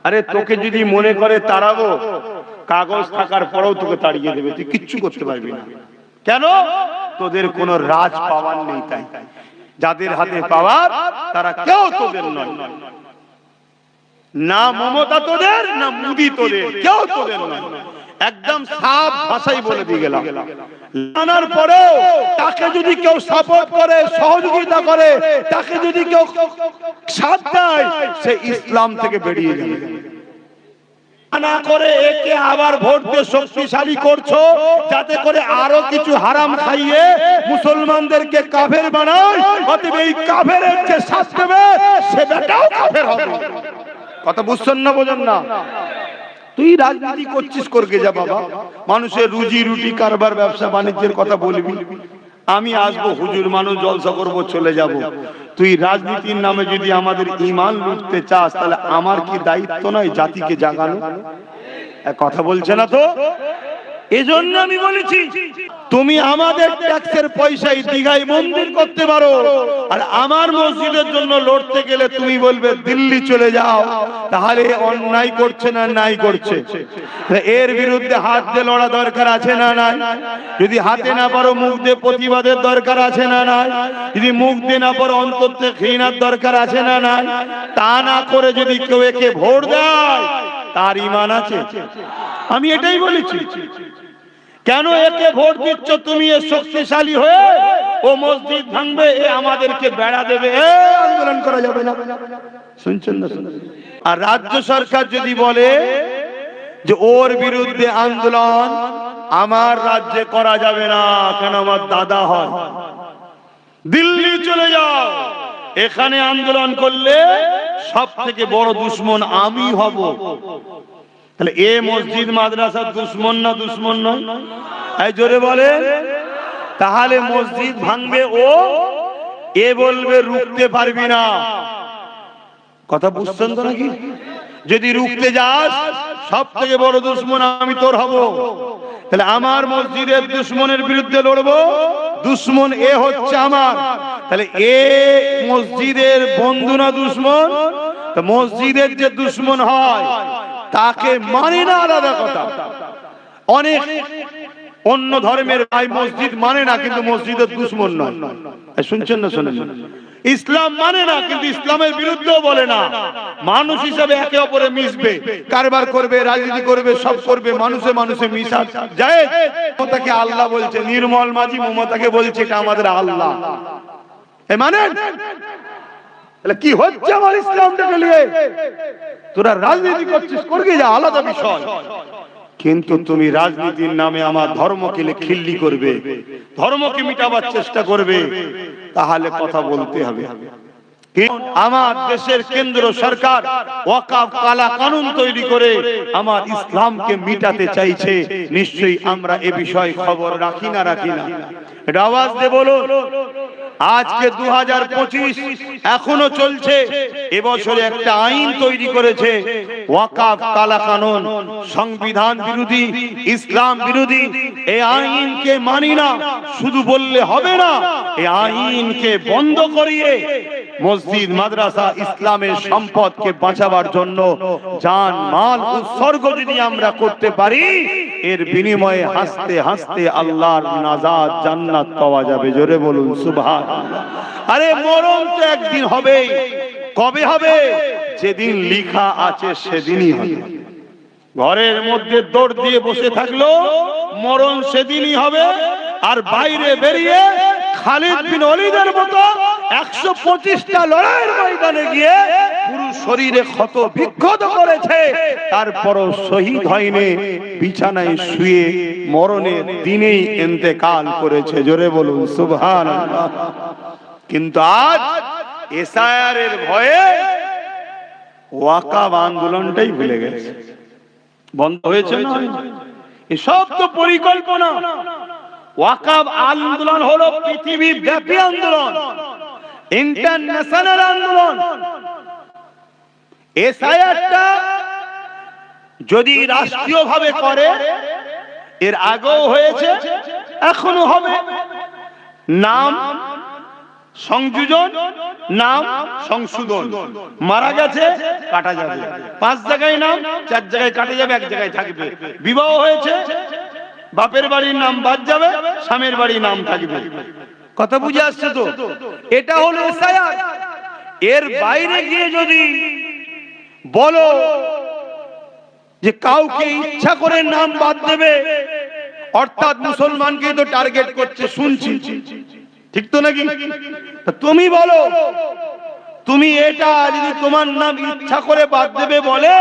আরে তোকে যদি মনে করে তাড়াবো, কাগজ থাকার পরেও তোকে তাড়িয়ে দেবে, তুই কিচ্ছু করতে পারবি না। কেন? তোদের কোনো রাজ পাওয়ার নেই। তাই যাদের হাতে পাওয়ার তারা কেউ তোদের নয়। না মমতা তোদের, না মোদি তোদের, কেউ তোদের নয়। একদম সাফ ভাষাই বলে দিয়ে গেলাম। জানার পরেও তাকে যদি কেউ সাপোর্ট করে, সহযোগিতা করে, তাকে যদি কেউ সাথ দেয়, সে ইসলাম থেকে বেরিয়ে যাবে। না করে একে আবার ভোট দিয়ে শক্তিশালী করছো, যাতে করে আরো কিছু হারাম খাইয়ে মুসলমানদেরকে কাফের বানায়। অতএব এই কাফেরের যে সাথ দেবে সে বেটাও কাফের হবে। কথা বুঝছেন না? বোঝেন না? তুই রাজনীতি করছিস, করকে যা বাবা। মানুষের রুজি রুটি, কারবার, ব্যবসা বাণিজ্যের কথা বলবি। আমি আসবো, হুজুর মানুষ, জলসা করবো, চলে যাব। তুই রাজনীতির নামে যদি আমাদের ঈমান লুটতে চাস, তাহলে আমার কি দায়িত্ব নয় জাতিকে জাগানো? কথা বলছে না তো? এজন্য আমি বলেছি, তুমি আমাদের ট্যাক্সের পয়সায় দীঘায় মন্দির করতে পারো, আর আমার মসজিদের জন্য লড়তে গেলে তুমি বলবে দিল্লি চলে যাও। তাহলে অন্যায় করছে না নাই করছে? এর বিরুদ্ধে হাত দিয়ে লড়া দরকার আছে না নাই? যদি হাতে না পারো মুখ দিয়ে প্রতিবাদের দরকার আছে না নাই? যদি মুখ দিয়ে না পারো অন্তর থেকে ঘৃণার দরকার আছে না নাই? তা না করে যদি কেউ একে ভোট দেয়, তার ঈমান আছে? আমি এটাই বলেছি। কেন একে ভোট দিচ্ছ তুমি? এ শক্তিশালী হয়ে ও মসজিদ ভাঙবে, এ আমাদেরকে বেড়া দেবে, আন্দোলন করা যাবে না। শুনছেন না? আর রাজ্য সরকার যদি বলে যে ওর বিরুদ্ধে আন্দোলন আমার রাজ্যে করা যাবে না, কেন আমার দাদা হয়, দিল্লি চলে যাও, এখানে আন্দোলন করলে সব থেকে বড় দুশ্মন আমি হব। তাহলে এ মসজিদ মাদ্রাসার দুশ্মন না দুশ্মন নয়? এই জোরে বলে। তাহলে মসজিদ ভাঙবে ও, এ বলবে রুখতে পারবি না। কথা বুঝছেন তো নাকি? যদি রুখতে যাস, সব থেকে বড় দুশ্মন আমি তোর হব। তাহলে আমার মসজিদের দুশ্মনের বিরুদ্ধে লড়বো, দুশ্মন এ হচ্ছে আমার। তাহলে এ মসজিদের বন্ধু না দুশ্মন? তো মসজিদের যে দুশ্মন হয় তাকে মানে না, আলাদা কথা। অনেক অন্য ধর্মের ভাই মসজিদ মানে না, কিন্তু মসজিদের দুশ্মন নয়। শুনছেন না? শোনেন। ইসলাম মানে না, কিন্তু ইসলামের বিরুদ্ধেও বলে না। মানুষ হিসেবে একে অপরে মিশবে, কারবার করবে, রাজনীতি করবে, সব করবে, মানুষে মানুষে মিশা যায়। মমতাকে আল্লাহ বলছে, নির্মল মাঝি মমতাকে বলছে এটা আমাদের আল্লাহ। মানে কি হচ্ছে আমার ইসলামটাকে নিয়ে? তোরা রাজনীতি করছিস, করবি যা, আলাদা বিষয়। কিন্তু তুমি রাজনীতির নামে আমার ধর্মকে খিল্লি করবে, ধর্মকে মিটাবার চেষ্টা করবে, তাহলে কথা বলতে হবে। আমার দেশের কেন্দ্র সরকার ওয়াকফ কালা কানুন তৈরি করে আমার ইসলামকে মিটাতে চাইছে। নিশ্চয়ই আমরা এ বিষয়ে খবর রাখি না? রাখি না? এটা আওয়াজ দিয়ে বলুন। আজকে 2025 এখনো চলছে। এবছরে একটা আইন তৈরি করেছে ওয়াকফ কালা কানুন, সংবিধান বিরোধী, ইসলাম বিরোধী। এই আইনকে মানি না শুধু বললে হবে না, এই আইনকে বন্ধ করিয়ে মসজিদ মাদ্রাসা ইসলামের সম্পদকে বাঁচাবার জন্য জান মাল উৎসর্গ যদি আমরা করতে পারি, এর বিনিময়ে হাসতে হাসতে আল্লাহর নাজাত জান্নাত পাওয়া যাবে। জোরে বলুন সুবহানাল্লাহ। আরে মরণ তো একদিন হবে। কবে হবে? যেদিন লিখা আছে সেদিনই হবে। ঘরের মধ্যে দৌড় দিয়ে বসে থাকলো, মরণ সেদিনই হবে। আর বাইরে বেরিয়ে খালিদ বিন ওলীদের মতো 125টা লড়াইয়ের ময়দানে গিয়ে পুরো শরীরে ক্ষত বিক্ষত করেছে, তারপরও শহীদ হয়নি, বিছানায় শুয়ে মরণের দিনেই ইন্তেকাল করেছে। জোরে বলুন সুবহানাল্লাহ। কিন্তু আজ এসআইআর এর ভয়ে ওয়াকফ আন্দোলনটাই ভুলে গেছে। বন্ধ হয়েছে না? এসব তো পরিকল্পনা। ওয়াকফ আন্দোলন হলো পৃথিবী ব্যাপী আন্দোলন, ইন্টারন্যাশনাল আন্দোলন। এসআইআরটা যদি রাষ্ট্রীয়ভাবে করে, এর আগেও হয়েছে, এখনো হবে, নাম সংযোজন নাম সংশোধন, মারা গেছে কাটা যাবে, 5 জায়গায় নাম 4 জায়গায় কাটা যাবে, 1 জায়গায় থাকবে। বিবাহ হয়েছে বাপের বাড়ির নাম বাদ যাবে, স্বামীর বাড়ির নাম থাকবে। কথা বুঝে আসছে তো? এটা হলো এসআইআর। এর বাইরে গিয়ে যদি বলো যে কাউকে ইচ্ছা করে নাম বাদ দেবে, অর্থাৎ মুসলমানকে তো টার্গেট করছে, শুনছি ঠিক তো নাকি? তুমি বলো, তুমি এটা যদি তোমার নাম ইচ্ছা করে বাদ দেবে বলে,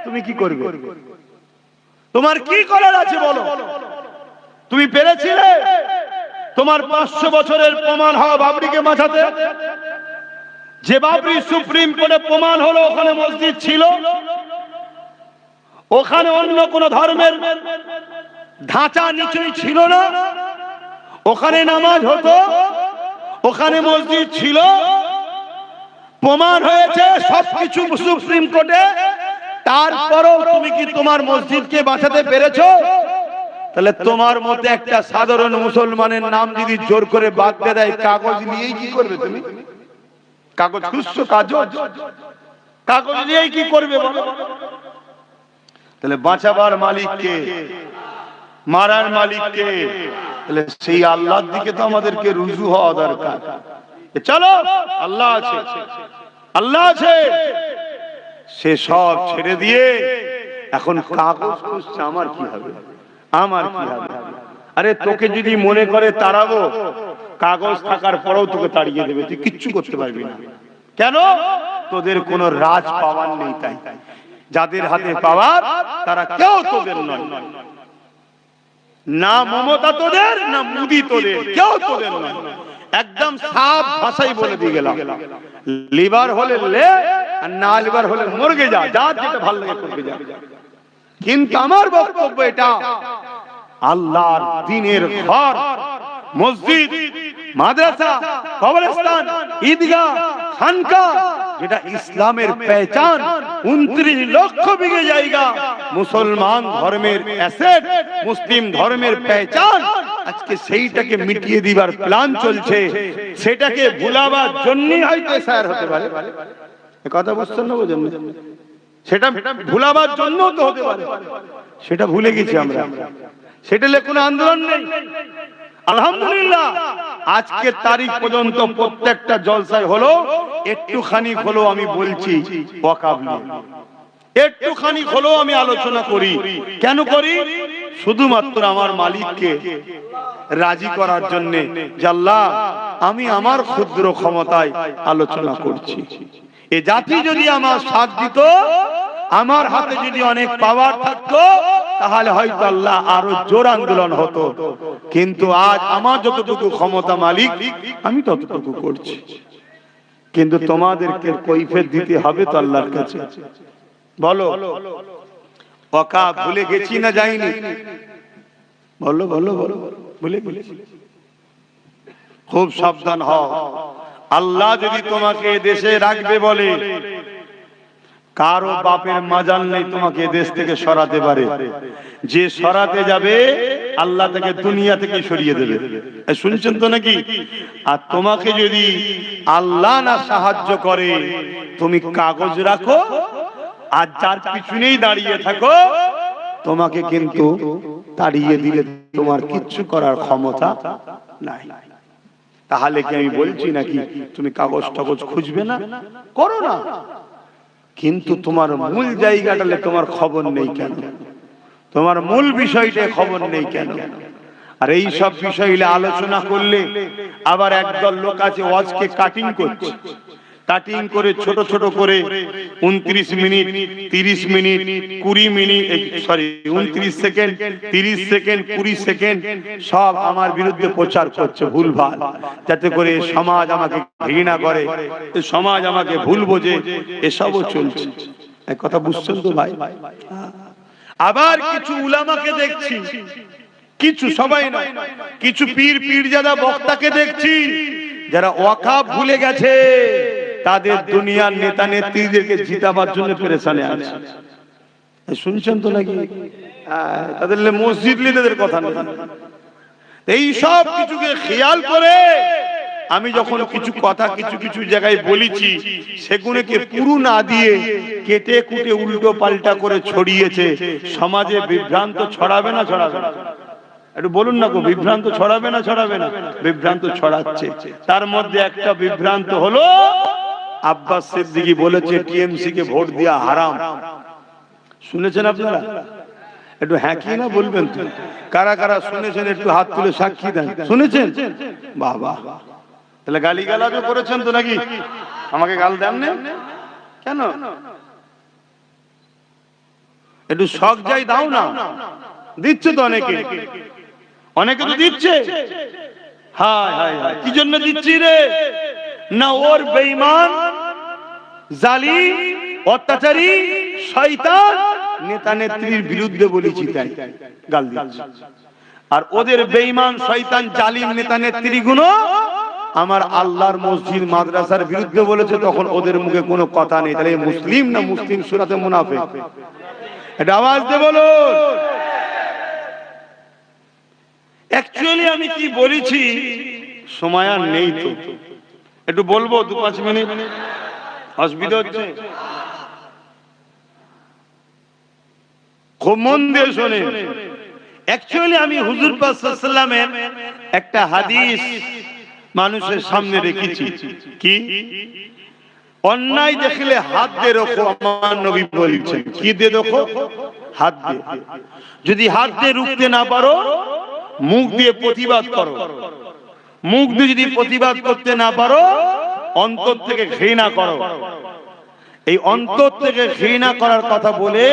তুমি কি করবে? তোমার কি করার আছে বলো? তুমি পেরেছিলে তোমার 500 বছরের প্রমাণ হওয়া বাবরিকে বাঁচাতে? যে বাবরি সুপ্রিম কোর্টে প্রমাণ হলো ওখানে মসজিদ ছিল, ওখানে অন্য কোন ধর্মের ধাঁচা নিচুই ছিল না, ওখানে নামাজ হতো, ওখানে মসজিদ ছিল, প্রমাণ হয়েছে সবকিছু সুপ্রিম কোর্টে, তারপরও তুমি কি তোমার মসজিদকে বাঁচাতে পেরেছো? তাহলে তোমার মতে একটা সাধারণ মুসলমানের নাম যদি জোর করে বাদ দিয়ে দেয়, কাগজ নিয়েই কি করবে তুমি? কাগজ খুঁজছো, কাগজ নিয়েই কি করবে বলো? তাহলে বাঁচাবার মালিক কে? মারার মালিক কে? তাহলে সেই আল্লাহর দিকে তো আমাদেরকে রুজু হওয়া দরকার। চলো, আল্লাহ আছে, আল্লাহ আছে, সে সব ছেড়ে দিয়ে এখন কাগজ খুঁজছে, আমার কি হবে, আমার কি হবে? আরে তোকে যদি মনে করে তাড়াবো, কাগজ থাকার পরেও তোকে তাড়িয়ে দেবে, তুই কিচ্ছু করতে পারবি না। কেন? তোদের কোনো রাজ পাওয়ার নেই। তাই যাদের হাতে পাওয়ার তারা কেউ তোদের নয়, না মমতা তোদের, না মোদি তোদের, কেউ তোদের নয়। একদম সাফ ভাষাই বলে দিয়ে গেলাম, লিভার হলে লে, আর না লিভার হলে মরগে যা, যা যেটা ভালো লাগে করবে যা। কিন্তু আমার বক্তব্য এটা, আল্লাহর দ্বীনের ঘর, মসজিদ, মাদ্রাসা, কবরস্থান, ঈদগাহ, খানকা, যেটা ইসলামের পেহচান, 29 লক্ষ বিঘে জায়গা মুসলমান ধর্মের অ্যাসেট, মুসলিম ধর্মের পেহচান, আজকে সেইটাকে মিটিয়ে দিবার প্ল্যান চলছে। সেটাকে ভুলাবার জন্যই হয়তো এসআইআর হতে পারে। এই কথা বুঝছেন না? বুঝেন? সেটা ভুলাবার জন্য তো হতে পারে, সেটা ভুলে গেছি আমরা। সেটা কোনো আন্দোলন নেই। আলহামদুলিল্লাহ আজকের তারিখ পর্যন্ত প্রত্যেকটা জলসায় হলো, একটুখানি হলো আমি বলছি ওয়াকফ নিয়ে, একটুখানি হলো আমি আলোচনা করি। কেন করি? শুধুমাত্র আমার মালিককে রাজি করার জন্য, যে আল্লাহ আমি আমার ক্ষুদ্র ক্ষমতায় আলোচনা করছি। এ জাতি যদি আমার সাথ দিত, আমার হাতে যদি অনেক পাওয়ার থাকতো, তাহলে হয়তো আল্লাহ আরো জোর আন্দোলন হতো। কিন্তু আজ আমার যতটুকু ক্ষমতা মালিক, আমি ততটুকু করছি। কিন্তু তোমাদেরকে কৈফিয়ত দিতে হবে তো আল্লাহর কাছে। বলো, ওয়াকফ ভুলে গেছি না যাইনি? বলো বলো বলো, ভুলে গেছি? খুব সাবধান হও। আল্লাহ যদি তোমাকে দেশে রাখবে বলে, কারো বাপের মাজাল নেই তোমাকে দেশ থেকে সরাতে পারে। যে সরাতে যাবে আল্লাহ তাকে দুনিয়া থেকে সরিয়ে দেবে। শুনছেন তো নাকি? আর তোমাকে যদি আল্লাহ না সাহায্য করে, তুমি কাগজ রাখো আর যার পিছনেই দাঁড়িয়ে থাকো, তোমাকে কিন্তু তাড়িয়ে দিলে তোমার কিচ্ছু করার ক্ষমতা নাই। তাহলে কি আমি বলছি নাকি তুমি কাগজ টাগজ খুঁজবে না? করো না, কিন্তু তোমার মূল জায়গাটালে তোমার খবর নেই কেন? তোমার মূল বিষয়টা খবর নেই কেন? আর এই সব বিষয়গুলো আলোচনা করলে আবার একদল লোক আছে ওয়াজকে কাটিং করছে, কাটিং করে ছোট ছোট করে 29 minute, 30 minute, 20 minute, sorry 29 second, 30 second, 20 second সব আমার বিরুদ্ধে প্রচার করছে ভুলভাল, যাতে করে সমাজ আমাকে ঘৃণা করে, সমাজ আমাকে ভুল বোঝে, এসবও চলছে। এক কথা বুঝছেন তো ভাই? আবার কিছু উলামাকে দেখছি, কিছু সবাই না, কিছু পীর পীরজাদা বক্তাকে দেখছি যারা ওয়াকফ ভুলে গেছে, তাদের দুনিয়ার নেতা নেত্রীদেরকে জিতাবার জন্য পেরেশানে আছে। শুনছেন তো নাকি? তাদের মসজিদ লিডারদের কথা নেই। এই সব কিছুকে খেয়াল করে আমি যখন কিছু কথা কিছু কিছু জায়গায় বলেছি সেগুলোকে পুরো না দিয়ে কেটে কুটে উল্টো পাল্টা করে ছড়িয়েছে, সমাজে বিভ্রান্ত ছড়াবে না ছড়াবে না? একটু বলুন না গো, বিভ্রান্ত ছড়াবে না ছড়াবে না? বিভ্রান্ত ছড়াচ্ছে। তার মধ্যে একটা বিভ্রান্ত হলো আব্বাস সিদ্দিকী বলেছে টিএমসি কে ভোট দেওয়া হারাম। শুনেছেন আপনারা? একটু হ্যাঁ কি না বলবেন তো? কারা কারা শুনেছেন একটু হাত তুলে সাক্ষী দেন। শুনেছেন? বাবা, তাহলে গালি গালাজও করেছেন তো নাকি? আমাকে গাল দেন না কেন? একটু শখ যাই দাও না। দিচ্ছে তো অনেকে, অনেকে তো দিচ্ছে। হায় হায় হায়, কি জন্য দিচ্ছি রে? না ওর বেঈমান জালিম অত্যাচারী শয়তান নেতা নেত্রীর বিরুদ্ধে বলেছি তাই গাল দিচ্ছে। আর ওদের বেঈমান শয়তান জালিম নেতা নেত্রীগুলো আমার আল্লাহর মসজিদ মাদ্রাসার বিরুদ্ধে বলেছে, তখন ওদের মুখে কোনো কথা নেই। তাহলে মুসলিম না মুসলিম সূরাতে মুনাফিক? এটা আওয়াজ দিয়ে বলো। অ্যাকচুয়ালি আমি কি বলেছি সময় আর নেই তো, একটু বলবো 2-5 মিনিট, অসুবিধা হচ্ছে? খুব মন দিয়ে শোনে। অ্যাকচুয়ালি আমি হুজুর পাক সাল্লাল্লাহু আলাইহি ওয়াসাল্লামের একটা হাদিস মানুষের সামনে রেখেছি। কি? অন্যায় দেখলে হাত দিয়ে রোখো, আমার নবী বলেছেন। কি দিয়ে রোখো? হাত দিয়ে। যদি হাত দিয়ে রুখতে না পারো মুখ দিয়ে প্রতিবাদ করো। মুখ দিয়ে যদি প্রতিবাদ করতে না পারো অন্তর থেকে ঘৃণা করো। এই অন্তর থেকে ঘৃণা করার কথা বলে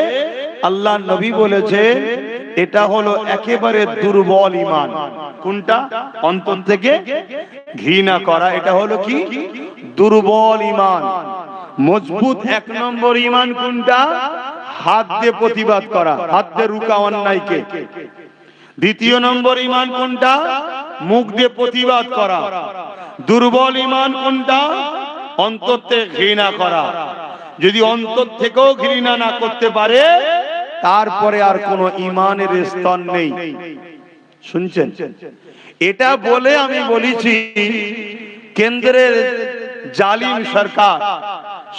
আল্লাহ নবী বলেছে এটা হলো একেবারে দুর্বল ঈমান। কোনটা? অন্তর থেকে ঘৃণা করা। এটা হলো কি? দুর্বল ঈমান। মজবুত 1 নম্বর ঈমান কোনটা? হাত দিয়ে প্রতিবাদ করা, হাত দিয়ে রুকা অন্যায়কে। 2 নম্বর ঈমান কোনটা? মুখ দিয়ে প্রতিবাদ করা। দুর্বল ঈমান কোনটা? অন্তর থেকে ঘৃণা করা। যদি অন্তর থেকেও ঘৃণা না করতে পারে তারপরে আর কোনো ঈমানের স্তর নেই। শুনছেন? এটা বলে আমি বলেছি কেন্দ্রের জালিম সরকার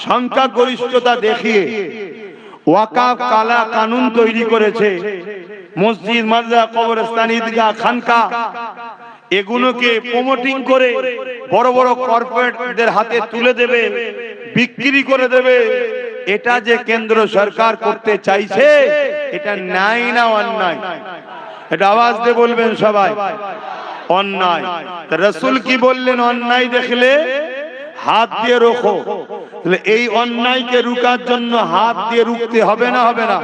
সংখ্যাগরিষ্ঠতা দেখিয়ে ওয়াকাফ কালা কানুন তৈরি করেছে। মসজিদ, মাদ্রাসা, কবরস্থান, ঈদগাহ, খানকা এগুলোকে প্রমোটিং করে বড় বড় কর্পোরেটদের হাতে তুলে দেবে, বিক্রি করে দেবে। এটা যে কেন্দ্র সরকার করতে চাইছে এটা ন্যায় না অন্যায়? এটা আওয়াজ দিয়ে বলবেন সবাই। অন্যায়। রাসূল কি বললেন? অন্যায় দেখলে হাত দিয়ে রোখো। তাহলে এই অন্যায়কে রুকার জন্য হাত দিয়ে রুখতে হবে না হবে না?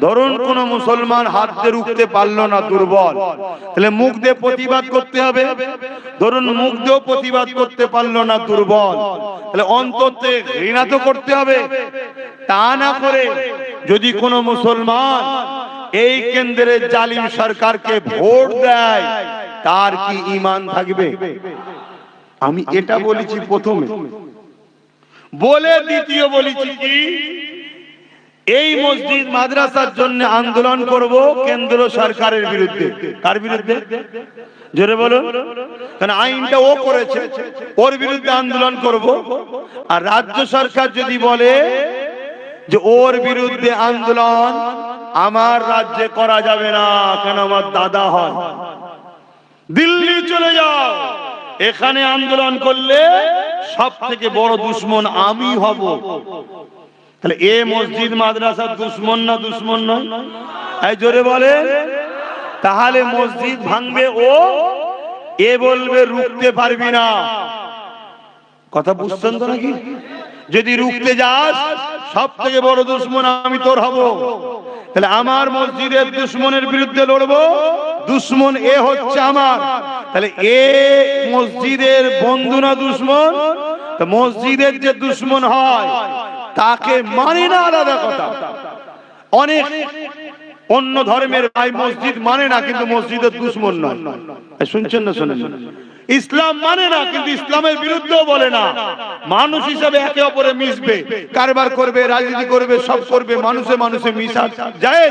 ধরুন কোন মুসলমান হাত দিয়ে রুখতে পারলো না, দুর্বল, তাহলে মুখ দিয়ে প্রতিবাদ করতে হবে। ধরুন মুখ দিয়েও প্রতিবাদ করতে পারলো না, দুর্বল, তাহলে অন্তর থেকে ঘৃণা তো করতে হবে। তা না করে যদি কোন মুসলমান এই কেন্দ্রের জালিম সরকারকে ভোট দেয় তার কি ঈমান থাকবে? আমি এটা বলেছি প্রথমে, বলে দ্বিতীয় বলেছি কি এই মসজিদ মাদ্রাসার জন্য আন্দোলন করব কেন্দ্র সরকারের বিরুদ্ধে। কার বিরুদ্ধে? জোরে বলুন। কারণ আইনটা ও করেছে, ওর বিরুদ্ধে আন্দোলন করব। আর রাজ্য সরকার যদি বলে যে ওর বিরুদ্ধে আন্দোলন আমার রাজ্যে করা যাবে না, কেন আমার দাদা হয়, দিল্লি চলে যাও, এখানে আন্দোলন করলে সব থেকে বড় দুশ্মন আমি হব। তাহলে এ মসজিদ মাদ্রাসার দুশ্মন না দুশ্মন নয়? এই জোরে বলে। তাহলে মসজিদ ভাঙবে ও, এ বলবে রুখতে পারবি না। কথা বুঝছেন তো নাকি? যদি রুখতে যাস সব থেকে বড় দুশ্মন আমি তোর হব। তাহলে আমার মসজিদের দুশ্মনের বিরুদ্ধে লড়বো, দুশ্মন এ হচ্ছে আমার। তাহলে এ মসজিদের বন্ধু না দুশ্মন? তো মসজিদের যে দুশ্মন হয় তাকে মানে না, আলাদা কথা। অনেক অন্য ধর্মের ভাই মসজিদ মানে না কিন্তু মসজিদের দুশ্মন নয়। শুনছেন না? শোনেন। ইসলাম মানে না কিন্তু ইসলামের বিরুদ্ধেও বলে না। মানুষ হিসাবে একে অপরে মিশবে, কারবার করবে, রাজনীতি করবে, সব করবে, মানুষে মানুষে মিশা যায়।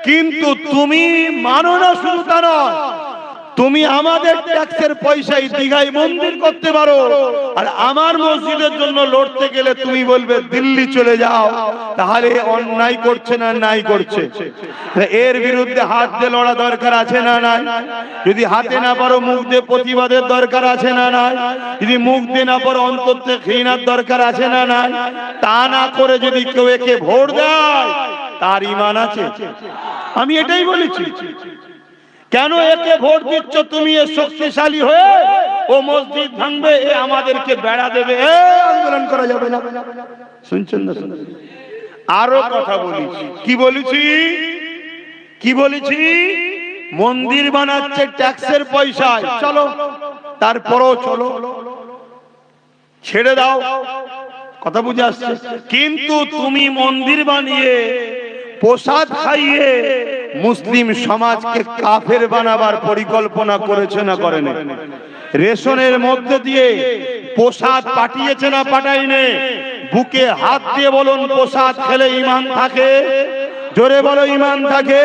কিন্তু তুমি মানো না শুধু তা নয়, তুমি আমাদের ট্যাক্সের পয়সায় দীঘায় মন্দির করতে পারো, আর আমার মসজিদের জন্য লড়তে গেলে তুমি বলবে দিল্লি চলে যাও। তাহলে অন্যায় করছে না নাই করছে? এর বিরুদ্ধে হাত দিয়ে লড়া দরকার আছে না নাই? যদি হাতে না পারো মুখ দিয়ে প্রতিবাদের দরকার আছে না নাই? যদি মুখ দিয়ে না পারো অন্তর থেকে ঘৃণার দরকার আছে না নাই? তা না করে যদি কেউ একে ভোট দেয় তার ঈমান আছে? আমি এটাই বলেছি। কেন একে ভোট দিচ্ছ তুমি? এ শক্তিশালী হয়ে ও মসজিদ ভাঙবে, এ আমাদেরকে বেড়া দেবে, এ আন্দোলন করা যাবে না। শুনছেন না? আরো কথা বলেছি। কি বলেছি? কি বলেছি? মন্দির বানাচ্ছে ট্যাক্সের পয়সায়, চলো, তারপরও চলো, ছেড়ে দাও, কথা বুঝে আসছে। কিন্তু তুমি মন্দির বানিয়ে প্রসাদ খাইয়ে মুসলিম সমাজকে কাফের বানাবার পরিকল্পনা করেছে না করেনি? রেশনের মধ্যে দিয়ে প্রসাদ পাঠিয়েছে না পাঠায়নি? বুকে হাত দিয়ে বলুন, প্রসাদ খেলে ঈমান থাকে? জোরে বলো, ঈমান থাকে?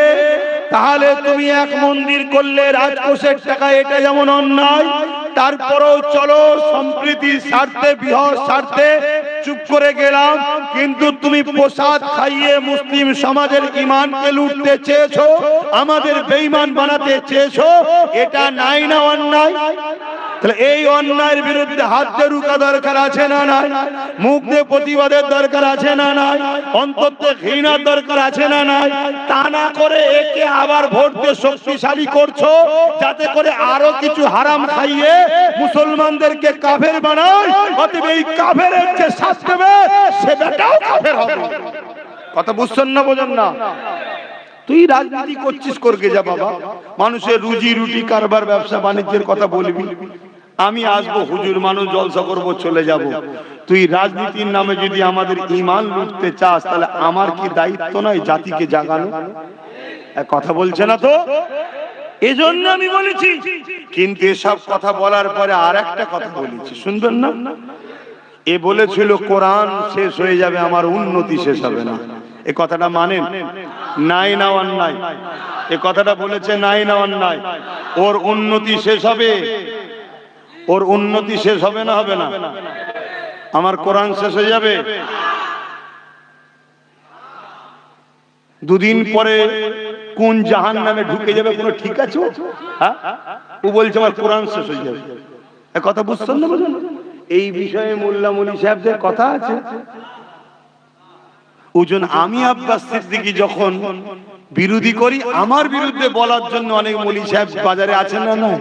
তাহলে তুমি এক মন্দির করলে রাজকোষের টাকা, এটা যেমন অন্যায়, তারপরেও চলো সম্প্রীতির স্বার্থে, বৃহৎ স্বার্থে চুপ করে গেলাম। কিন্তু তুমি প্রসাদ খাইয়ে মুসলিম সমাজের ঈমানকে লুটতে চেয়েছো, আমাদের বেঈমান বানাতে চেয়েছো, এটা নাই না অন্যায়? তাহলে এই অন্যায়ের বিরুদ্ধে হাত দিয়ে রুখা দরকার আছে না নাই? মুখ দিয়ে প্রতিবাদের দরকার আছে না নাই? অন্তর থেকে ঘৃণার দরকার আছে না নাই? তা না করে একে আবার ভোট দিয়ে শক্তিশালী করছো, যাতে করে আরো কিছু হারাম খাইয়ে মুসলমানদেরকে কাফের বানায়। অতএব এই কাফেরের যে শাস্তি দেবে সে বেটাও কাফের হবে। কথা বুঝছেন না? বোঝেন না? তুই রাজনীতি করছিস, করকে যা বাবা, মানুষের রুজি রুটি কারবার ব্যবসা বাণিজ্যের কথা বলবি। আমি আসবো, হুজুর মানুষ জলসা করবো, চলে যাব। তুই রাজনীতির নামে যদি আমাদের ঈমান লুটতে চাস, তাহলে আমার কি দায়িত্ব নয় জাতিকে জাগানো? কথা বলছে না তো? এজন্য আমি বলেছি। কিন্তু এসব কথা বলার পরে আর একটা কথা বলেছি, শুনবেন না? এ বলেছিল কোরআন শেষ হয়ে যাবে, আমার উন্নতি শেষ হবে না। এ কথাটা মানেন? নাই না অন্যায়? এ কথাটা বলেছে, নাই না অন্যায়? ওর উন্নতি শেষ হবে, ওর উন্নতি শেষ হবে না হবে না? আমার কোরআন শেষ হয়ে যাবে। দুদিন পরে কোন জাহান্নামে ঢুকে যাবে কোনো ঠিক আছে? হ্যাঁ, ও বলছে আমার কোরআন শেষ হয়ে যাবে। এ কথা বুঝছেন না? বুঝুন, এই বিষয়ে মোল্লা মুলি সাহেবদের কথা আছে। ওজন আমি আব্বাস সিদ্দিকী যখন বিরোধী করি, আমার বিরুদ্ধে বলার জন্য অনেক মুলি সাহেব বাজারে আছেন না? না,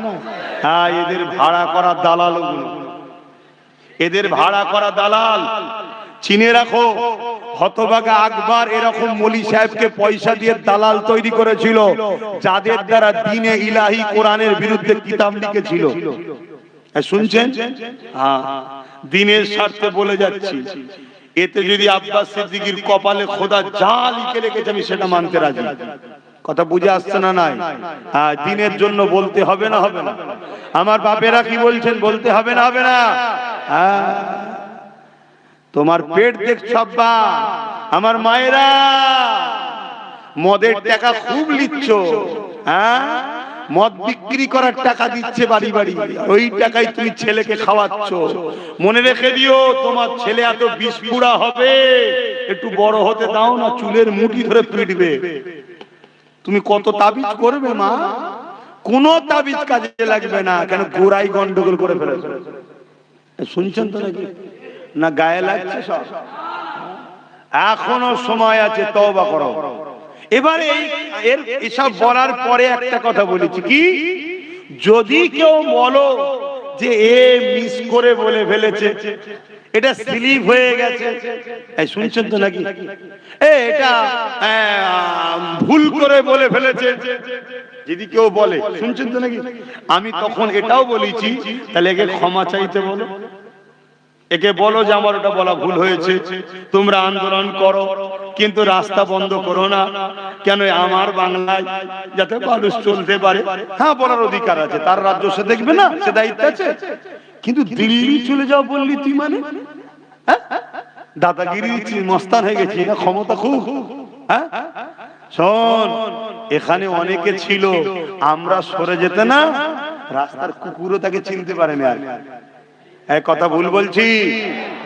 হ্যাঁ, এদের ভাড়া করা দালাল, এদের ভাড়া করা দালাল। চিনে রাখো, হতভাগা আকবর এরকম মুলি সাহেবকে পয়সা দিয়ে দালাল তৈরি করেছিল, যাদের দ্বারা দ্বীনে ইলাহি কোরআনের বিরুদ্ধে কিতাব লিখেছিল। শুনছেন? হ্যাঁ, দ্বীনের স্বার্থে বলে যাচ্ছি। এতে যদি আব্বাস সিদ্দিকীর কপালে খোদা যা লিখে রেখেছে আমি সেটা মানতে রাজি। কথা বুঝে আসছে না? নাই? হ্যাঁ, দ্বীনের জন্য বলতে হবে না হবে না? আমার বাপেরা কি বলছেন, বলতে হবে না হবে না? হ্যাঁ, তোমার পেট দেখছ আব্বা, আমার মায়েরা মদের টাকা খুব লিচ্ছ। হ্যাঁ, মদ বিক্রি করার টাকা দিচ্ছে বাড়ি বাড়ি, ওই টাকায় তুমি ছেলেকে খাওয়াচ্ছ। মনে রেখে দিও, তোমার ছেলে এত বিস্ফোরা হবে, একটু বড় হতে দাও না, চুলের মুঠি ধরে পিটবে। তুমি কত তাবিজ করবে মা? কোন তাবিজ কাজে লাগবে না। কেন? গোড়াই গন্ডগোল করে ফেলেছে। শুনছেন তো নাকি? না গায়ে লাগছে সব? এখনো সময় আছে, তওবা করো। এবারে এসব বলার পরে একটা কথা বলেছি, কি যদি কেউ বলো যে এ মিস করে বলে ফেলেছে, এটা স্লিপ হয়ে গেছে, শুনছেন তো নাকি? এটা ভুল করে বলে ফেলেছে, যদি কেউ বলে, শুনছেন তো নাকি? আমি তখন এটাও বলেছি, তাহলে একে ক্ষমা চাইতে বলো, একে বলো যে আমার ওটা বলা ভুল হয়েছে, তোমরা আন্দোলন করো, কিন্তু রাস্তা বন্ধ করো না। কেন? আমার বাংলায় যাতে মানুষ চলতে পারে। হ্যাঁ, বলার অধিকার আছে, তার রাজ্য সে দেখবে না, সে দায়িত্ব আছে। কিন্তু দিল্লি চলে যাও বললি তুই, মানে দাদাগিরি মস্তান হয়ে গেছি না? ক্ষমতা খুব। হ্যাঁ, শোন, এখানে অনেকে ছিল, আমরা সরে যেতে না রাস্তার কুকুরও তাকে চিনতে পারে না। এক কথা ভুল বলছি?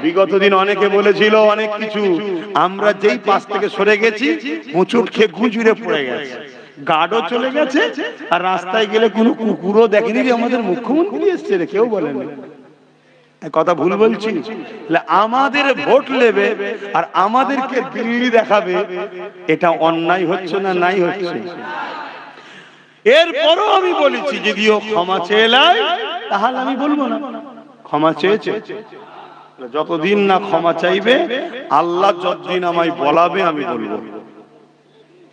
বিগত দিন অনেকে বলেছিল অনেক কিছু, আমরা যেই পাশ থেকে সরে গেছি মুচুট খেয়ে গুজুরে পড়ে গেছে, গার্ডও চলে গেছে, আর রাস্তায় গেলে কোনো কুকুরও দেখেনি যে আমাদের মুখ্যমন্ত্রী এসছে রে, কেউ বলেনি। কথা ভুল বলছি? আমাদের ভোট নেবে আর আমাদেরকে দিল্লি দেখাবে, এটা অন্যায় হচ্ছে না? নাই হচ্ছে। এরপরও আমি বলেছি যদিও ক্ষমা চেয়ে তাহলে আমি বলবো না ক্ষমা চেয়েছে। যতদিন না ক্ষমা চাইবে, আল্লাহ যতদিন আমায় বলাবে আমি বলবো।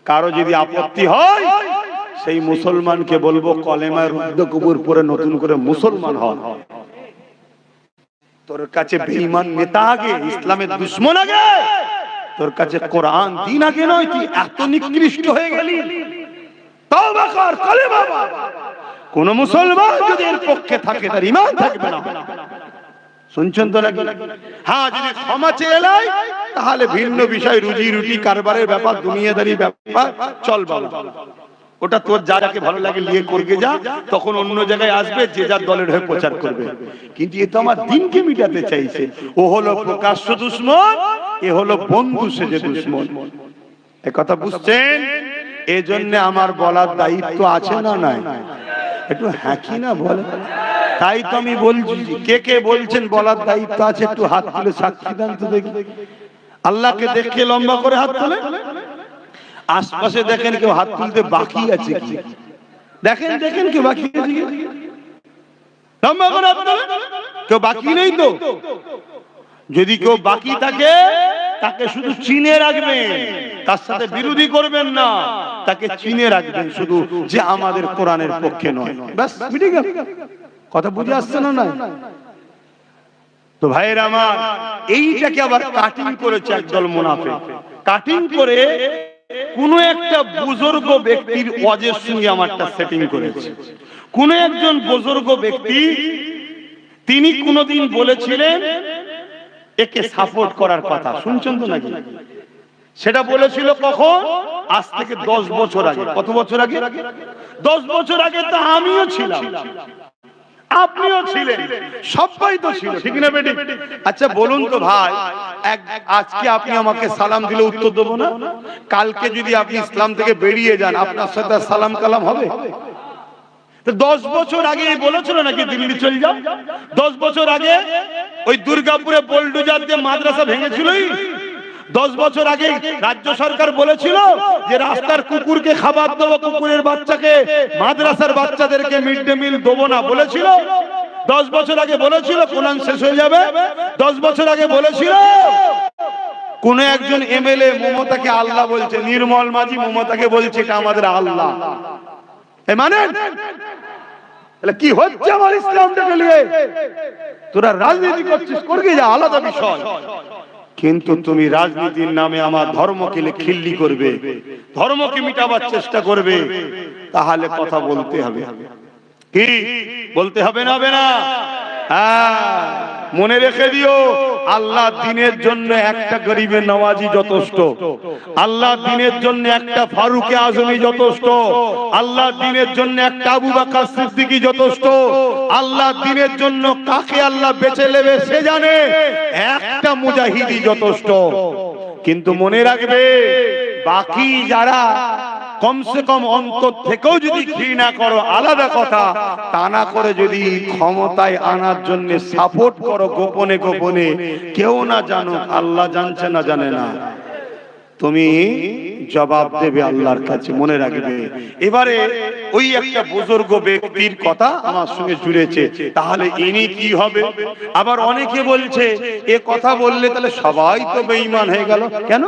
কারো যদি আপত্তি হয় সেই মুসলমানকে বলবো কলেমায় রুদ্ধ কবুর পরে নতুন করে মুসলমান হন। তোর কাছে বেঈমান নেতা আগে, ইসলামের দুশমন আগে, তোর কাছে কোরআন দিন আগে নয়। তুই এত নিকৃষ্ট হয়ে গেলি, তওবা কর, কলেমা পড়। কোন মুসলমান যদি এর পক্ষে থাকে তার ঈমান থাকবে না। শুনছেন তো নাকি? হ্যাঁ, যদি ক্ষমা চেয়ে এলাই তাহলে ভিন্ন বিষয়, রুজি রুটি কারবারের ব্যাপার, দুনিয়াদারি ব্যাপার চল বাবা, ওটা তোর যা যাকে ভালো লাগে নিয়ে করবে যা, তখন অন্য জায়গায় আসবে যে যার দলের হয়ে প্রচার করবে। কিন্তু এ তো আমার দিনকে মিটাতে চাইছে। ও হলো প্রকাশ্য দুশমন, এ হলো বন্ধু সেজে দুশমন। এ কথা বুঝছেন? এজন্য আমার বলার দায়িত্ব আছে না নাই? একটু হ্যাঁ কি না বলে। তাই তো আমি বলছি, কে কে বলছেন বলার দায়িত্ব আছে একটু হাত তুলে সাক্ষী দেন তো দেখি। আল্লাহকে দেখে লম্বা করে হাত তুলে। আশপাশে দেখেন কেউ হাত তুলতে বাকি আছে কি? দেখেন দেখেন কেউ বাকি আছে কি? লম্বা করে হাত তুলে। কেউ বাকি নেই তো? যদি কেউ বাকি থাকে তাকে শুধু চিনে রাখবেন, তার সাথে বিরোধী করবেন না, তাকে চিনে রাখবেন শুধু যে আমাদের কোরআনের পক্ষে নয়। ব্যাস, মিটে গেল। কথা বুঝে আসছে না? নাই তো ভাইয়ের আমার, এইটাকে আবার কাটিং করেছে একদল মুনাফিক। কাটিং করে কোন একটা বুজুর্গ ব্যক্তির ওয়াজের সঙ্গে আমারটা সেটিং করেছে। কোন একজন বুজুর্গ ব্যক্তি তিনি কোনদিন বলেছিলেন একে সাপোর্ট করার কথা। শুনছেন তো নাকি? সেটা বলেছিল কখন? আজ থেকে 10 বছর আগে। কত বছর আগে? 10 বছর আগে তো আমিও ছিলাম, আপনিও ছিলেন, সবাই তো ছিল, ঠিক না বেটি? আচ্ছা বলুন তো ভাই, আজকে আপনি আমাকে সালাম দিলে উত্তর দেবো না? কালকে যদি আপনি ইসলাম থেকে বেরিয়ে যান, আপনার সাথে সালাম কালাম হবে? 10 বছর আগে বলেছিল নাকি দিল্লি চলে যাও? 10 বছর আগে ওই দুর্গাপুরে বোলডোজার দিয়ে মাদ্রাসা ভেঙেছিল। 10 বছর আগে রাজ্য সরকার বলেছিল যে রাস্তার কুকুরকে খাবার দেবো, কুকুরের বাচ্চাকে, মাদ্রাসার বাচ্চাদেরকে মিড ডে মিল দেবো না, বলেছিল। 10 বছর আগে বলেছিল কোরআন শেষ হয়ে যাবে। 10 বছর আগে বলেছিল কোন একজন এমএলএ মমতাকে আল্লাহ বলছে, নির্মল মাঝি মমতাকে বলছে এটা আমাদের আল্লাহ। মানে কি হচ্ছে আমার ইসলামটাকে নিয়ে? তোরা রাজনীতি করছিস, করবি যা, আলাদা বিষয়, কিন্তু তুমি রাজনীতির নামে আমার ধর্মকে খিল্লি করবে, ধর্মকে মিটাবার চেষ্টা করবে, তাহলে কথা বলতে হবে। কি বলতে হবে না? হবে না? হ্যাঁ, মনে রেখে দিও, আল্লাহ দিনের জন্য একটা গরিবের নওয়াজি যথেষ্ট, আল্লাহ দিনের জন্য একটা ফারুকে আজমি যথেষ্ট, আল্লাহ দিনের জন্য একটা আবু বকর সিদ্দিকী যথেষ্ট, আল্লাহ দিনের জন্য কাকে আল্লাহ বেঁচে নেবে সে জানে, একটা মুজাহিদি যথেষ্ট। কিন্তু মনে রাখবে, বাকি যারা কমসে কম অন্তর থেকেও যদি ঘৃণা করো আলাদা কথা, তা না করে যদি ক্ষমতায় আনার জন্য সাপোর্ট করো গোপনে গোপনে, কেউ না জানুক, আল্লাহ জানছে না জানে না, তুমি জবাব দেবে আল্লাহর কাছে, মনে রাখবে। এবারে ওই একটা বুজুর্গ ব্যক্তির কথা আমার সঙ্গে জুড়েছে, তাহলে ইনি কি হবে? আবার অনেকে বলছে এ কথা বললে তাহলে সবাই তো বেঈমান হয়ে গেল। কেন?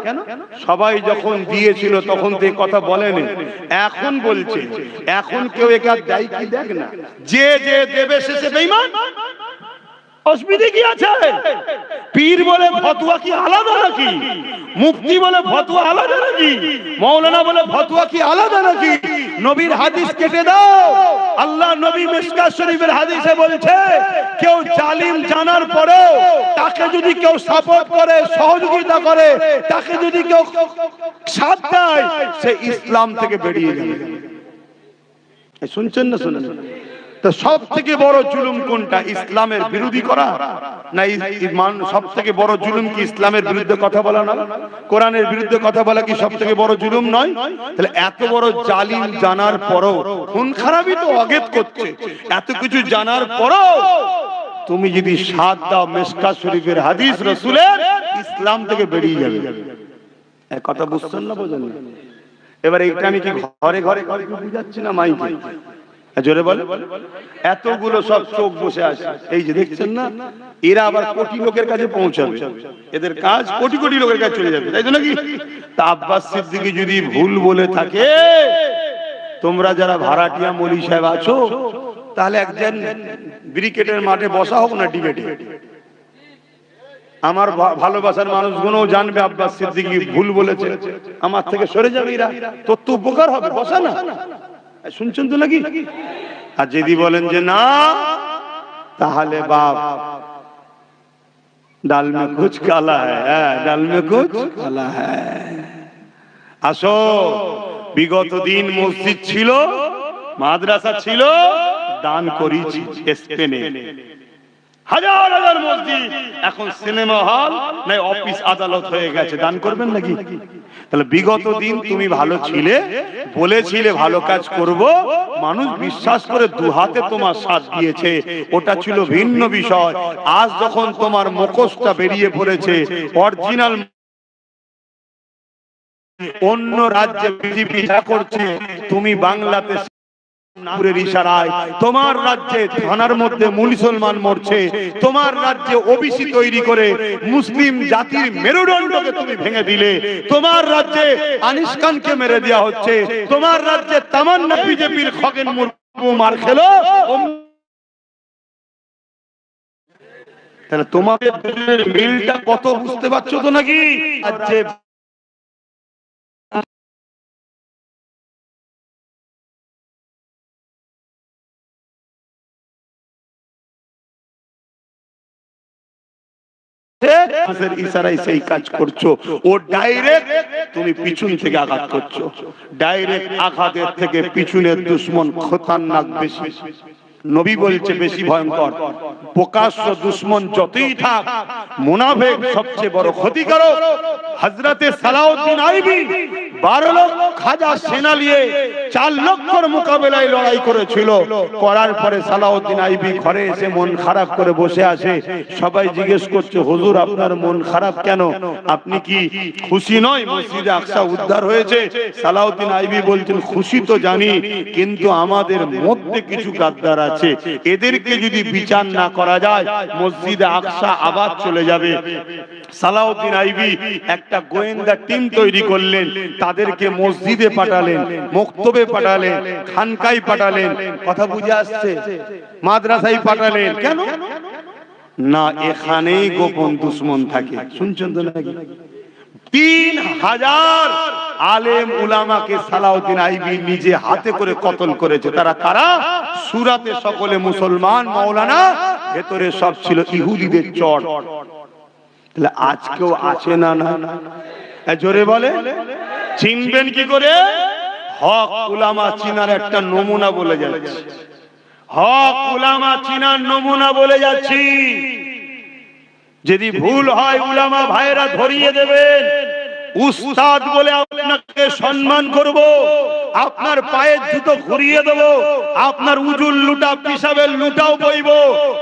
সবাই যখন দিয়েছিল তখন তো এই কথা বলেনি, এখন বলছে। এখন কেউ একা দেয় কি? দেখ না, যে যে দেবে সে বেঈমান। অসুবিধা কি আছে? পীর বলে ফতোয়া কি আলাদা নাকি? মুফতি বলে ফতোয়া আলাদা নাকি? মাওলানা বলে ফতোয়া কি আলাদা নাকি? নবীর হাদিস কেটে দাও। আল্লাহ নবী মিশকাত শরীফের হাদিসে বলছে, কেউ জালিম জানার পরেও তাকে যদি কেউ সাপোর্ট করে, সহযোগিতা করে, তাকে যদি কেউ সাথ দেয়, সে ইসলাম থেকে বেরিয়ে যাবে। শুনছেন না? শুনেন। তো সব থেকে বড় জুলুম কোনটা? ইসলামের বিরোধী করা না? সব থেকে বড় জুলুম কি ইসলামের বিরুদ্ধে কথা বলা না? কোরআনের বিরুদ্ধে কথা বলা কি সব থেকে বড় জুলুম নয়? তাহলে এত বড় জালিম জানার পরও, খুন খারাপই তো অগেত করছে, এত কিছু জানার পরও তুমি যদি সাথ দাও মিশকাত শরীফের হাদিস রাসূলের, ইসলাম থেকে বেরিয়ে যাবে। এক কথা বুঝছেন না? বোঝেন না? এবার এইটা আমি কি ঘরে ঘরে বুঝাচ্ছি না মাইকে? জোরে বলে। এতগুলো সব চোখ বসে আছে, এই যে দেখছেন না, এরা আবার কোটি লোকের কাছে পৌঁছাবে, এদের কাজ কোটি কোটি লোকের কাছে চলে যাবে, তাই তো নাকি? তা আব্বাস সিদ্দিকী যদি ভুল বলে থাকে, তোমরা যারা ভাড়াটিয়া মৌলী সাহেব আছো, তাহলে একজন ব্রিকেটের মাঠে বসা হোক না ডিবেটে। আমার ভালোবাসার মানুষগুলো জানবে আব্বাস সিদ্দিকী ভুল বলেছে, আমার থেকে সরে যাবে, এরা তোর তো উপকার হবে, বসা না। শুনছেন তো নাকি? আর যদি বলেন যে না, তাহলে বাপ ডাল মে কুছ কালা হ্যায়, ডাল মে কুছ কালা হ্যায়। আসো, বিগত দিন মসজিদ ছিল, মাদ্রাসা ছিল, দান করেছি স্পেনে। হাজার হাজার মসজিদ এখন সিনেমা হল নাই অফিস আদালত হয়ে গেছে, দান করবেন নাকি? তাহলে বিগত দিন তুমি ভালো ছিলে, বলেছিলে ভালো কাজ করব, মানুষ বিশ্বাস করে দুহাতে তোমার সাথ দিয়েছে, ওটা ছিল ভিন্ন বিষয়। আজ যখন তোমার মুখোশটা বেরিয়ে পড়েছে, অরিজিনাল অন্য রাজ্যে বিজেপি যা করছে, তুমি বাংলাতে ইশারায় তোমার রাজ্যে থানার মধ্যে মুসলমান মরছে, তোমার রাজ্যে ওবিসি তৈরি করে মুসলিম জাতির মেরুদণ্ডকে তুমি ভেঙে দিলে, তোমার রাজ্যে আনিস খানকে মেরে দেওয়া হচ্ছে, তোমার রাজ্যে তামান্না বিজেপির খগেন মুর্মু মার খেলো। তাহলে তোমাদের মিলটা কত বুঝতে পারছো তো নাকি? রাজ্যে ইশারায় সেই কাজ করছো, ও ডাইরেক্ট তুমি পিছন থেকে আঘাত করছো। ডাইরেক্ট আঘাতের থেকে পিছনের দুশমন খতরনাক বেশি। নবী বলছে বেশি ভয়ঙ্কর। প্রকাশ্য দুশমন যতই থাক, মুনাফিক সবচেয়ে বড় ক্ষতিকারক। হযরতে সালাউদ্দিন আইবি 12 লক্ষ খাজা সেনা নিয়ে 4 লক্ষর মোকাবেলায় লড়াই করেছিল। করার পরে সালাউদ্দিন আইবি ঘরে এসে মন খারাপ করে বসে আছে। সবাই জিজ্ঞেস করছে, হুজুর আপনার মন খারাপ কেন? আপনি কি খুশি নয় মসজিদে আকসা উদ্ধার হয়েছে? সালাউদ্দিন আইবি বলছেন, খুশি তো জানি, কিন্তু আমাদের মধ্যে কিছু গাদ্দার আছে, এদেরকে যদি বিচার না করা যায় মসজিদে আকসা আবার চলে যাবে। সালাউদ্দিন আইবি একটা গোয়েন্দা টিম তৈরি করলেন, তাদেরকে মসজিদে পাঠালেন, মক্তবে পাঠালেন, খানকায় পাঠালেন, কথা বুঝে আসছে, মাদ্রাসায় পাঠালেন। কেন না? এখানেই গোপন দুশমন থাকে। শুনছেন তো নাকি? 3000 আলেম উলামাকে সালাউদ্দিন আইবি নিজে হাতে করে কতল করেছে। তারা কারা? সুরাতে সকলে মুসলমান মাওলানা, ভেতরে সব ছিল ইহুদিদের চট। তাহলে আজকেও আছে না? না জোরে বলে। চিনবেন কি করে? হক উলামা চিনার একটা নমুনা বলে যাচ্ছে। হক উলামা চিনার নমুনা বলে যাচ্ছি। যদি ভুল হয় উলামা ভাইরা ধরিয়ে দেবেন। উস্তাদ বলে আপনাকে সম্মান করব, আপনার পায়ের জুতো ঘুরিয়ে দেব, আপনার উজুল লুটা পিসাবের লুটাও বইব।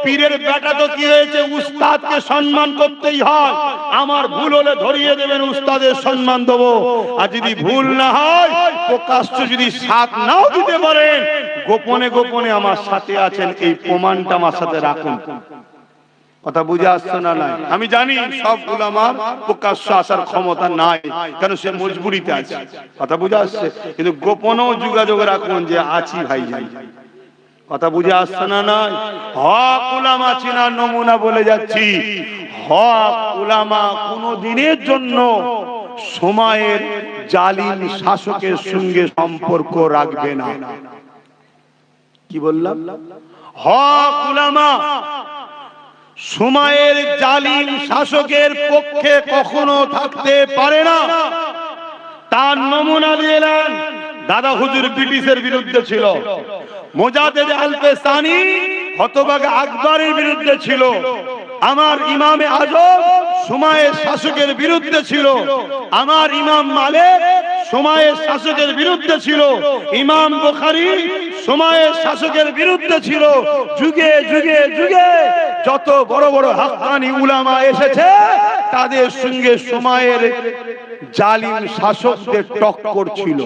পীরের বেটা তো কি হয়েছে, উস্তাদকে সম্মান করতেই হয়। আমার ভুল হলে ধরিয়ে দেবেন, উস্তাদের সম্মান দেব। আর যদি ভুল না হয়, প্রকাশ্য যদি সাথ নাও দিতে পারেন, গোপনে গোপনে আমার সাথে আছেন, এই প্রমাণটা আমার সাথে রাখুন। কথা বুঝে আসছে না? নাই আমি জানি সব উলামার প্রকাশ্য আসার ক্ষমতা নাই, কারণ সে মজবুরিতে আছে। কথা বুঝে আসছে? কিন্তু গোপনেও যোগাযোগ রাখুন যে আছি ভাই যাই। কথা বুঝে আসছে না? নাই হক উলামা চিনার নমুনা বলে যাচ্ছি। হক উলামা কোনো দিনের জন্য সময়ের জালিম শাসকের সঙ্গে সম্পর্ক রাখবে না। কি বললাম? হক উলামা সময়ের জালিম শাসকের পক্ষে কখনো থাকতে পারে না। তার নমুনা দিলেন দাদা হুজুর ব্রিটিশের বিরুদ্ধে ছিল, মুজাদ্দেদ আল-পেসানি হতভাগা আকবরের বিরুদ্ধে ছিল, আমার ইমামে আজম সময়ের শাসকের বিরুদ্ধে ছিল, আমার ইমাম মালিক সময়ের শাসকের বিরুদ্ধে ছিল, ইমাম বুখারী সময়ের শাসকের বিরুদ্ধে ছিল। যুগে যুগে যুগে যত বড় বড় হাক্কানি উলামা এসেছে তাদের সঙ্গে সময়ের জালিম শাসকদের টক্কর ছিল।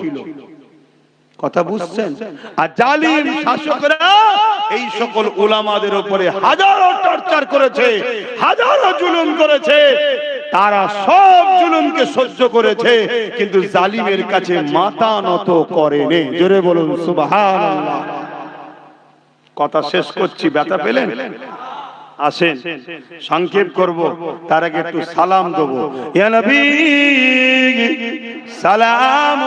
কথা বুঝছেন? আর জালিম শাসকরা এই সকল উলামাদের উপরে হাজারো টর্চার করেছে, হাজারো জুলুম করেছে, তারা সব জুলুমকে সহ্য করেছে, কিন্তু জালিমের কাছে মাথা নত করেনি। জোরে বলুন সুবহানাল্লাহ। কথা শেষ করছি, ব্যথা পেলেন? আসেন সংক্ষেপ করব, তার আগে একটু সালাম দেবো। ইয়া নবী সালাম।